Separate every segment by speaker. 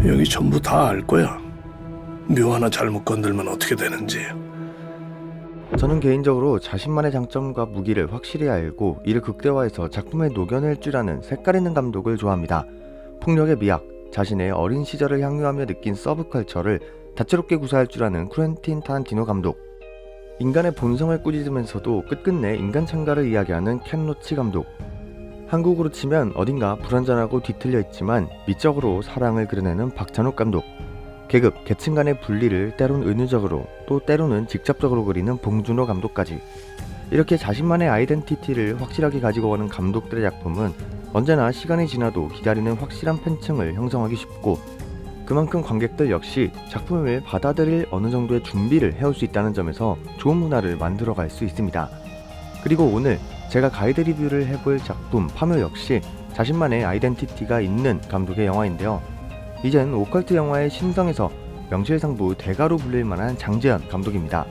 Speaker 1: 여기 전부 다 알 거야. 묘 하나 잘못 건들면 어떻게 되는지.
Speaker 2: 저는 개인적으로 자신만의 장점과 무기를 확실히 알고 이를 극대화해서 작품에 녹여낼 줄 아는 색깔 있는 감독을 좋아합니다. 폭력의 미학, 자신의 어린 시절을 향유하며 느낀 서브컬처를 다채롭게 구사할 줄 아는 쿠엔틴 타란티노 감독, 인간의 본성을 꾸짖으면서도 끝끝내 인간 창가를 이야기하는 켄 로치 감독, 한국으로 치면 어딘가 불완전하고 뒤틀려 있지만 미적으로 사랑을 그려내는 박찬욱 감독, 계급, 계층 간의 분리를 때론 은유적으로 또 때로는 직접적으로 그리는 봉준호 감독까지, 이렇게 자신만의 아이덴티티를 확실하게 가지고 가는 감독들의 작품은 언제나 시간이 지나도 기다리는 확실한 팬층을 형성하기 쉽고, 그만큼 관객들 역시 작품을 받아들일 어느 정도의 준비를 해올 수 있다는 점에서 좋은 문화를 만들어갈 수 있습니다. 그리고 오늘 제가 가이드 리뷰를 해볼 작품 파묘 역시 자신만의 아이덴티티가 있는 감독의 영화인데요. 이젠 오컬트 영화의 신성에서 명실상부 대가로 불릴 만한 장재현 감독입니다.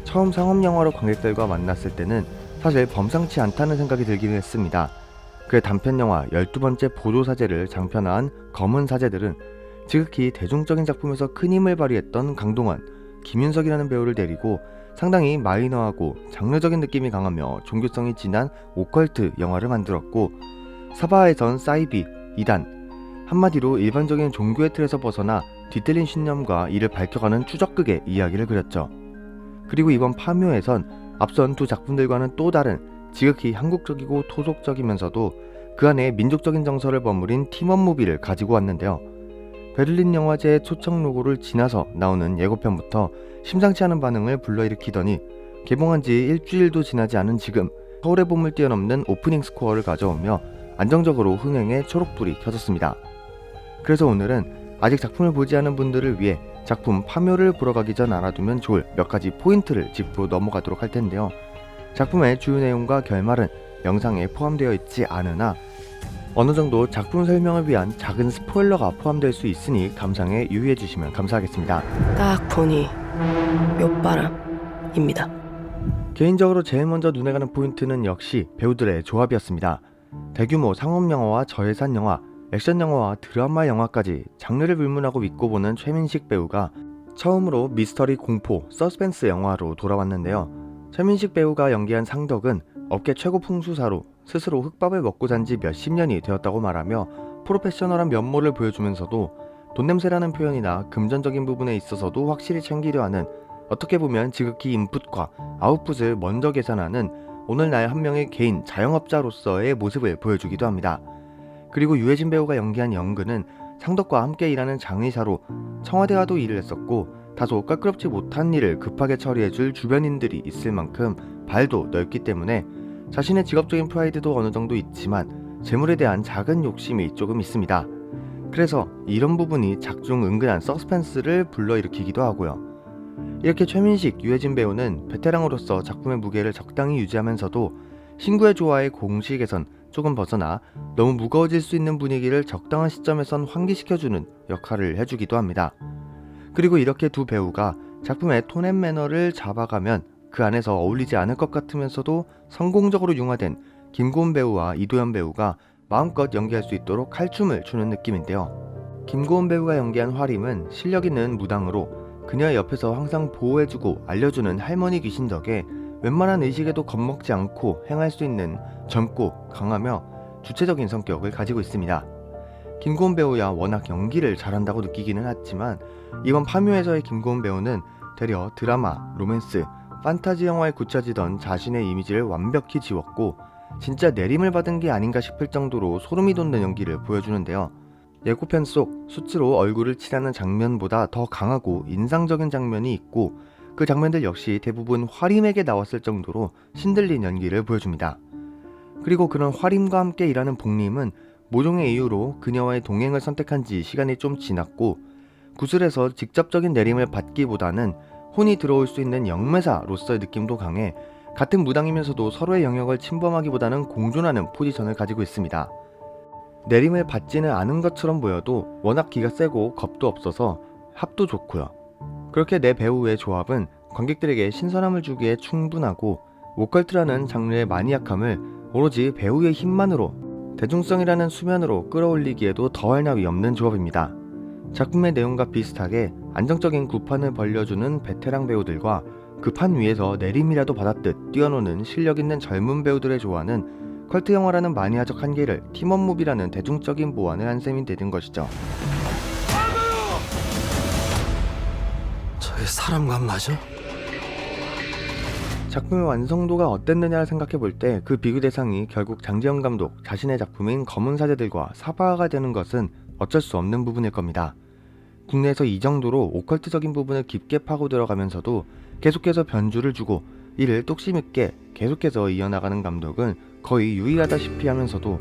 Speaker 2: 처음 상업 영화로 관객들과 만났을 때는 사실 범상치 않다는 생각이 들기는 했습니다. 그의 단편 영화 12번째 보도사제를 장편화한 검은 사제들은 지극히 대중적인 작품에서 큰 힘을 발휘했던 강동원, 김윤석이라는 배우를 데리고 상당히 마이너하고 장르적인 느낌이 강하며 종교성이 진한 오컬트 영화를 만들었고, 사바에선 사이비, 이단, 한마디로 일반적인 종교의 틀에서 벗어나 뒤틀린 신념과 이를 밝혀가는 추적극의 이야기를 그렸죠. 그리고 이번 파묘에선 앞선 두 작품들과는 또 다른 지극히 한국적이고 토속적이면서도 그 안에 민족적인 정서를 버무린 팀원 무비를 가지고 왔는데요. 베를린 영화제의 초청 로고를 지나서 나오는 예고편부터 심상치 않은 반응을 불러일으키더니 개봉한 지 일주일도 지나지 않은 지금 서울의 봄을 뛰어넘는 오프닝 스코어를 가져오며 안정적으로 흥행에 초록불이 켜졌습니다. 그래서 오늘은 아직 작품을 보지 않은 분들을 위해 작품 파묘를 보러 가기 전 알아두면 좋을 몇 가지 포인트를 짚고 넘어가도록 할 텐데요. 작품의 주요 내용과 결말은 영상에 포함되어 있지 않으나 어느 정도 작품 설명을 위한 작은 스포일러가 포함될 수 있으니 감상에 유의해 주시면 감사하겠습니다.
Speaker 3: 딱 보니 묘바람입니다.
Speaker 2: 개인적으로 제일 먼저 눈에 가는 포인트는 역시 배우들의 조합이었습니다. 대규모 상업영화와 저예산 영화, 액션 영화와 드라마 영화까지 장르를 불문하고 믿고 보는 최민식 배우가 처음으로 미스터리 공포, 서스펜스 영화로 돌아왔는데요. 최민식 배우가 연기한 상덕은 업계 최고 풍수사로 스스로 흙밥을 먹고 잔 지 몇십 년이 되었다고 말하며 프로페셔널한 면모를 보여주면서도 돈냄새라는 표현이나 금전적인 부분에 있어서도 확실히 챙기려 하는, 어떻게 보면 지극히 인풋과 아웃풋을 먼저 계산하는 오늘날 한 명의 개인 자영업자로서의 모습을 보여주기도 합니다. 그리고 유해진 배우가 연기한 영근은 상덕과 함께 일하는 장의사로 청와대와도 일을 했었고, 다소 깔끄럽지 못한 일을 급하게 처리해줄 주변인들이 있을 만큼 발도 넓기 때문에 자신의 직업적인 프라이드도 어느 정도 있지만 재물에 대한 작은 욕심이 조금 있습니다. 그래서 이런 부분이 작중 은근한 서스펜스를 불러일으키기도 하고요. 이렇게 최민식, 유해진 배우는 베테랑으로서 작품의 무게를 적당히 유지하면서도 신구의 조화의 공식에선 조금 벗어나 너무 무거워질 수 있는 분위기를 적당한 시점에선 환기시켜주는 역할을 해주기도 합니다. 그리고 이렇게 두 배우가 작품의 톤 앤 매너를 잡아가면 그 안에서 어울리지 않을 것 같으면서도 성공적으로 융화된 김고은 배우와 이도현 배우가 마음껏 연기할 수 있도록 칼춤을 추는 느낌인데요. 김고은 배우가 연기한 화림은 실력 있는 무당으로 그녀의 옆에서 항상 보호해주고 알려주는 할머니 귀신 덕에 웬만한 의식에도 겁먹지 않고 행할 수 있는 젊고 강하며 주체적인 성격을 가지고 있습니다. 김고은 배우야 워낙 연기를 잘한다고 느끼기는 했지만 이번 파묘에서의 김고은 배우는 되려 드라마, 로맨스, 판타지 영화에 굳혀지던 자신의 이미지를 완벽히 지웠고 진짜 내림을 받은 게 아닌가 싶을 정도로 소름이 돋는 연기를 보여주는데요. 예고편 속 수치로 얼굴을 칠하는 장면보다 더 강하고 인상적인 장면이 있고 그 장면들 역시 대부분 화림에게 나왔을 정도로 신들린 연기를 보여줍니다. 그리고 그런 화림과 함께 일하는 복림은 모종의 이유로 그녀와의 동행을 선택한 지 시간이 좀 지났고 구슬에서 직접적인 내림을 받기보다는 혼이 들어올 수 있는 영매사로서의 느낌도 강해 같은 무당이면서도 서로의 영역을 침범하기보다는 공존하는 포지션을 가지고 있습니다. 내림을 받지는 않은 것처럼 보여도 워낙 기가 세고 겁도 없어서 합도 좋고요. 그렇게 네 배우의 조합은 관객들에게 신선함을 주기에 충분하고 오컬트라는 장르의 마니악함을 오로지 배우의 힘만으로 대중성이라는 수면으로 끌어올리기에도 더할 나위 없는 조합입니다. 작품의 내용과 비슷하게 안정적인 구판을 벌려주는 베테랑 배우들과 그 판 위에서 내림이라도 받았듯 뛰어노는 실력 있는 젊은 배우들의 조화는 컬트 영화라는 마니아적 한계를 팀업 무비라는 대중적인 보완을 한 셈이 되는 것이죠.
Speaker 3: 저게 사람감 맞아?
Speaker 2: 작품의 완성도가 어땠느냐를 생각해 볼 때 그 비교 대상이 결국 장지영 감독 자신의 작품인 검은 사제들과 사바가 되는 것은 어쩔 수 없는 부분일 겁니다. 국내에서 이 정도로 오컬트적인 부분을 깊게 파고 들어가면서도 계속해서 변주를 주고 이를 뚝심 있게 계속해서 이어나가는 감독은 거의 유일하다시피 하면서도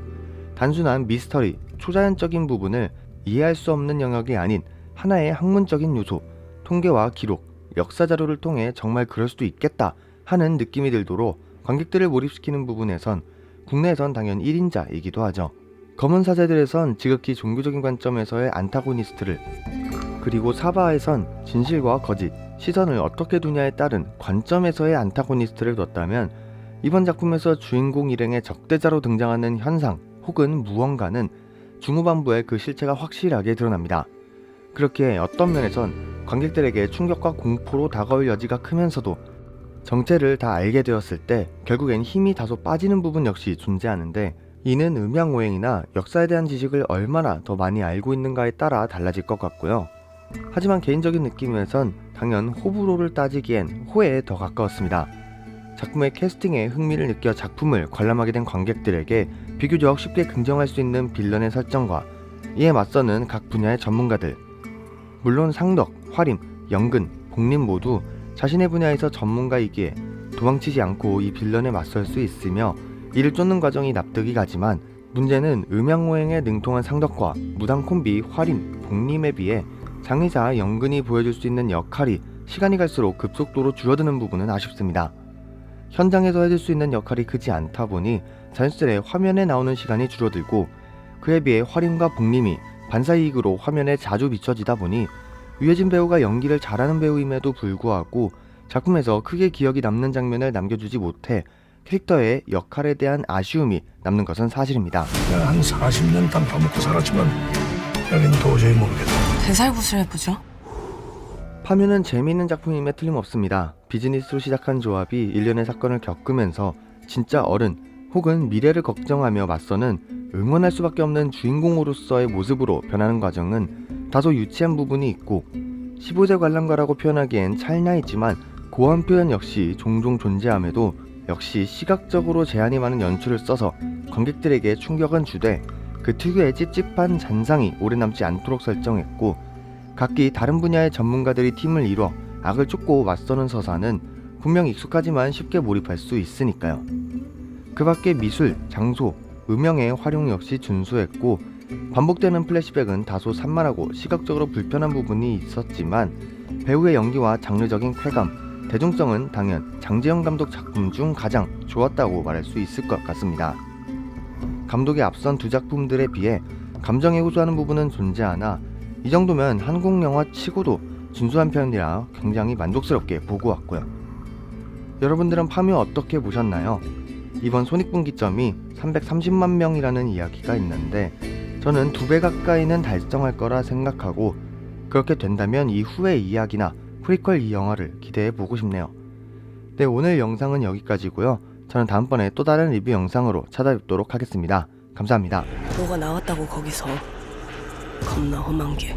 Speaker 2: 단순한 미스터리, 초자연적인 부분을 이해할 수 없는 영역이 아닌 하나의 학문적인 요소, 통계와 기록, 역사 자료를 통해 정말 그럴 수도 있겠다 하는 느낌이 들도록 관객들을 몰입시키는 부분에선 국내에선 당연 1인자이기도 하죠. 검은 사제들에선 지극히 종교적인 관점에서의 안타고니스트를, 그리고 사바에선 진실과 거짓, 시선을 어떻게 두냐에 따른 관점에서의 안타고니스트를 뒀다면 이번 작품에서 주인공 일행의 적대자로 등장하는 현상 혹은 무언가는 중후반부에 그 실체가 확실하게 드러납니다. 그렇게 어떤 면에선 관객들에게 충격과 공포로 다가올 여지가 크면서도 정체를 다 알게 되었을 때 결국엔 힘이 다소 빠지는 부분 역시 존재하는데, 이는 음양오행이나 역사에 대한 지식을 얼마나 더 많이 알고 있는가에 따라 달라질 것 같고요. 하지만 개인적인 느낌에선 당연 호불호를 따지기엔 호에 더 가까웠습니다. 작품의 캐스팅에 흥미를 느껴 작품을 관람하게 된 관객들에게 비교적 쉽게 긍정할 수 있는 빌런의 설정과 이에 맞서는 각 분야의 전문가들, 물론 상덕, 화림, 영근, 복림 모두 자신의 분야에서 전문가이기에 도망치지 않고 이 빌런에 맞설 수 있으며 이를 쫓는 과정이 납득이 가지만, 문제는 음양오행에 능통한 상덕과 무당 콤비 화림, 복림에 비해 장의사 영근이 보여줄 수 있는 역할이 시간이 갈수록 급속도로 줄어드는 부분은 아쉽습니다. 현장에서 해줄 수 있는 역할이 크지 않다 보니 자연스레 화면에 나오는 시간이 줄어들고, 그에 비해 화림과 복림이 반사이익으로 화면에 자주 비춰지다 보니 유해진 배우가 연기를 잘하는 배우임에도 불구하고 작품에서 크게 기억이 남는 장면을 남겨주지 못해 캐릭터의 역할에 대한 아쉬움이 남는 것은 사실입니다.
Speaker 1: 내가 한 40년 땀 파먹고 살았지만 여긴 도저히 모르겠다.
Speaker 4: 대살구슬해보죠.
Speaker 2: 파묘는 재미있는 작품임에 틀림없습니다. 비즈니스로 시작한 조합이 일련의 사건을 겪으면서 진짜 어른 혹은 미래를 걱정하며 맞서는 응원할 수밖에 없는 주인공으로서의 모습으로 변하는 과정은 다소 유치한 부분이 있고 15세 관람가라고 표현하기엔 찰나이지만 고한 표현 역시 종종 존재함에도 역시 시각적으로 제한이 많은 연출을 써서 관객들에게 충격은 주되 그 특유의 찝찝한 잔상이 오래 남지 않도록 설정했고, 각기 다른 분야의 전문가들이 팀을 이뤄 악을 쫓고 맞서는 서사는 분명 익숙하지만 쉽게 몰입할 수 있으니까요. 그 밖에 미술, 장소, 음영의 활용 역시 준수했고, 반복되는 플래시백은 다소 산만하고 시각적으로 불편한 부분이 있었지만 배우의 연기와 장르적인 쾌감, 대중성은 당연 장지영 감독 작품 중 가장 좋았다고 말할 수 있을 것 같습니다. 감독의 앞선 두 작품들에 비해 감정에 호소하는 부분은 존재하나 이 정도면 한국 영화 치고도 준수한 편이라 굉장히 만족스럽게 보고 왔고요. 여러분들은 파묘 어떻게 보셨나요? 이번 손익분기점이 330만 명이라는 이야기가 있는데 저는 2배 가까이는 달성할 거라 생각하고, 그렇게 된다면 이후의 이야기나 프리퀄 이 영화를 기대해 보고 싶네요. 네, 오늘 영상은 여기까지고요. 저는 다음번에 또 다른 리뷰 영상으로 찾아뵙도록 하겠습니다. 감사합니다.
Speaker 4: 뭐가 나왔다고 거기서. 겁나 험한 게.